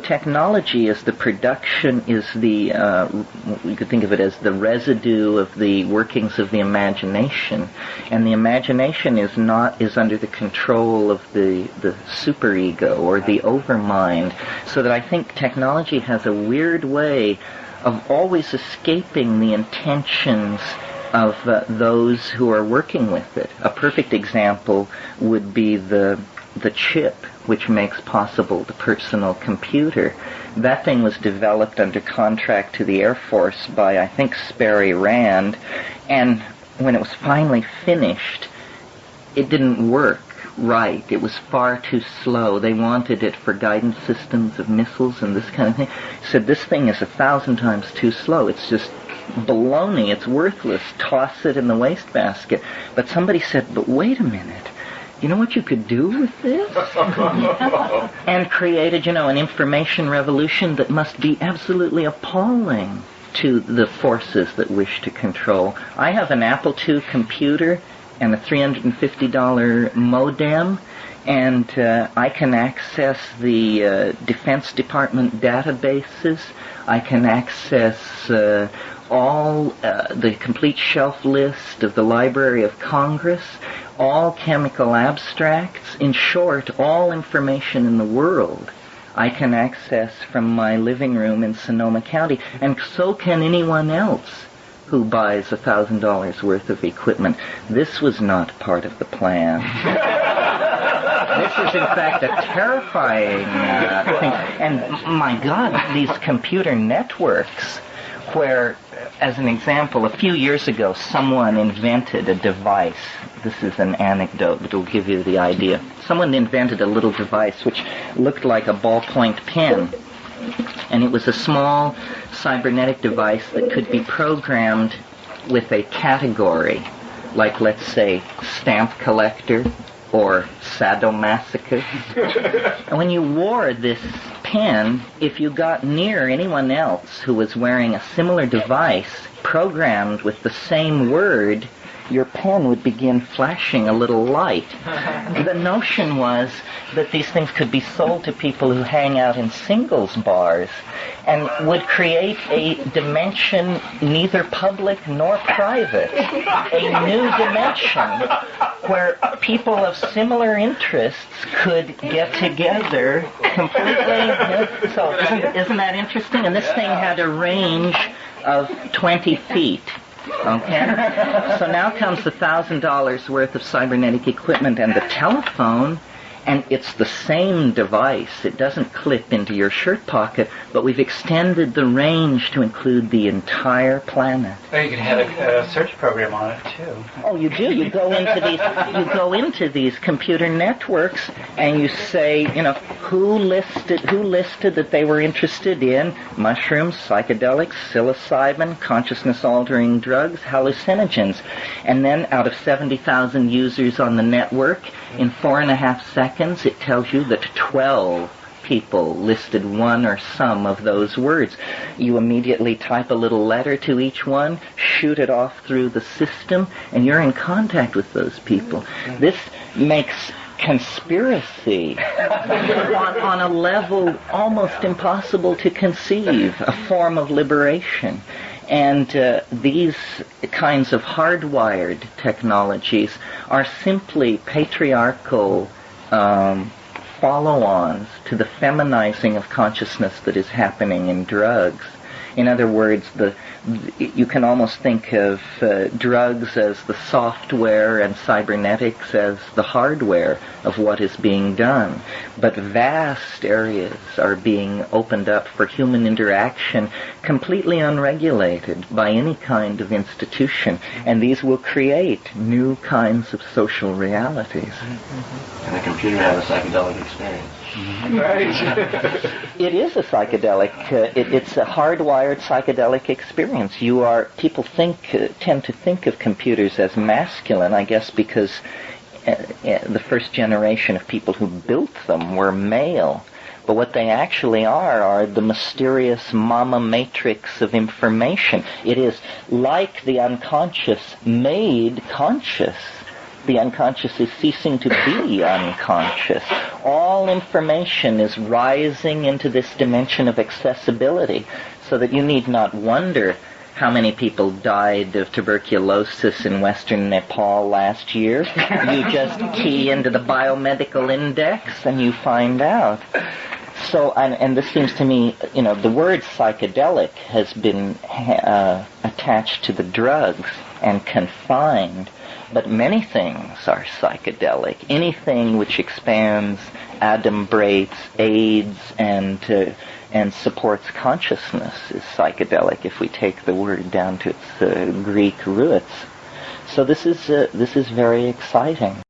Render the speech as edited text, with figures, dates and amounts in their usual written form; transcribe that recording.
technology is the production, is the, you could think of it as the residue of the workings of the imagination. And the imagination is under the control of the superego or the overmind. So that I think technology has a weird way of always escaping the intentions of those who are working with it. A perfect example would be the chip, which makes possible the personal computer. That thing was developed under contract to the Air Force by, I think, Sperry Rand, and when it was finally finished, it didn't work right. It was far too slow. They wanted it for guidance systems of missiles and this kind of thing. Said, this thing is 1,000 times too slow. It's just baloney. It's worthless. Toss it in the wastebasket. But somebody said, but wait a minute. You know what you could do with this? And created, an information revolution that must be absolutely appalling to the forces that wish to control. I have an Apple II computer and a $350 modem, and I can access the Defense Department databases. I can access all the complete shelf list of the Library of Congress, all chemical abstracts, in short, all information in the world I can access from my living room in Sonoma County, and so can anyone else who buys $1,000 worth of equipment. This was not part of the plan. This is, in fact, a terrifying thing. And, my God, these computer networks where, as an example, a few years ago, someone invented a device. This is an anecdote that will give you the idea. Someone invented a little device which looked like a ballpoint pen. And it was a small cybernetic device that could be programmed with a category, like, let's say, stamp collector or sadomasochist. And when you wore this pen, if you got near anyone else who was wearing a similar device programmed with the same word, your pen would begin flashing a little light. The notion was that these things could be sold to people who hang out in singles bars and would create a dimension neither public nor private, a new dimension where people of similar interests could get together completely. So isn't that interesting? And this thing had a range of 20 feet. Okay? So now comes the $1,000 worth of cybernetic equipment and the telephone, and it's the same device. It doesn't clip into your shirt pocket, but we've extended the range to include the entire planet. Or you could have a search program on it too. Oh, you do. You go into these computer networks, and you say, who listed that they were interested in mushrooms, psychedelics, psilocybin, consciousness-altering drugs, hallucinogens, and then out of 70,000 users on the network, in 4.5 seconds, it tells you that 12 people listed one or some of those words. You immediately type a little letter to each one, shoot it off through the system, and you're in contact with those people. This makes conspiracy on a level almost impossible to conceive, a form of liberation. And these kinds of hardwired technologies are simply patriarchal follow-ons to the feminizing of consciousness that is happening in drugs. In other words, you can almost think of drugs as the software and cybernetics as the hardware of what is being done. But vast areas are being opened up for human interaction, completely unregulated by any kind of institution. And these will create new kinds of social realities. And the computer has a psychedelic experience. Right. It is a psychedelic. It's a hardwired psychedelic experience. People tend to think of computers as masculine, I guess, because the first generation of people who built them were male. But what they actually are the mysterious mama matrix of information. It is like the unconscious made conscious The unconscious is ceasing to be unconscious. All information is rising into this dimension of accessibility, so that you need not wonder how many people died of tuberculosis in western Nepal last year. You just key into the biomedical index and you find out. So, and this seems to me, the word psychedelic has been attached to the drugs and confined, but many things are psychedelic. Anything which expands, adumbrates, aids, and supports consciousness is psychedelic if we take the word down to its Greek roots. So this is very exciting.